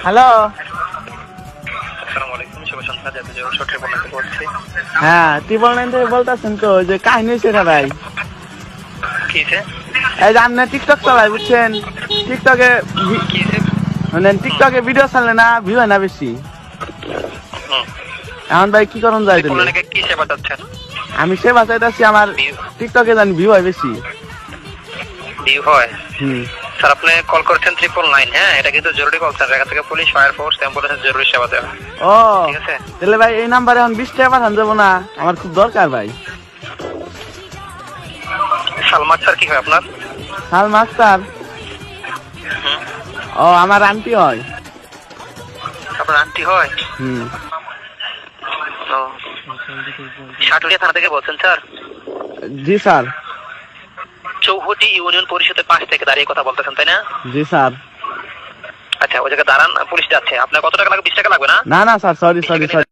Hello, আসসালামু আলাইকুম, শুভ সন্ধ্যা। জাতীয় জল সরকারি বন্যাতে বলছি। হ্যাঁ 999 থেকে বলতেছেন তো, যে কাহিনী হয়েছে না ভাই। কি হয়েছে? এই যে আপনি টিকটক চালাই বুঝছেন, টিকটকে কি হয়েছে? মানে টিকটকে ভিডিও চালে না, ভিউ হয় না বেশি। হুম। এখন ভাই কি করুন যায় দিলে? বললেন কি সেবা চাচ্ছেন? আমি সে বাঁচাইতেছি, আমার টিকটকে জানি ভিউ হয় বেশি। ভিউ হয়? হুম। স্যার আপনি কল করেছেন 999, হ্যাঁ এটা কিন্তু জরুরি কল স্যার। এখান থেকে পুলিশ, ফায়ার ফোর্স, অ্যাম্বুলেন্স জরুরি সেবা দেওয়া। ও ঠিক আছে। তাহলে ভাই এই নাম্বারে এখন 20 টাকা পাঠান যাবো না? আমার খুব দরকার ভাই। সালমান স্যার কি হয় আপনার? সালমা আক্তার? ও আমার আন্টি হয়। আপনার আন্টি হয়? হুম। ও, সাটুরিয়া থানা থেকে বলছেন স্যার? জি স্যার। চৌহটি ইউনিয়ন পরিষদের পাশ থেকে দাঁড়িয়ে কথা বলতেছেন তাই না? জি স্যার। আচ্ছা ওই জায়গায় দাঁড়ান, পুলিশ যাচ্ছে। আপনার কত টাকা লাগবে? 20 টাকা লাগবে না? না না স্যার, সরি সরি সরি।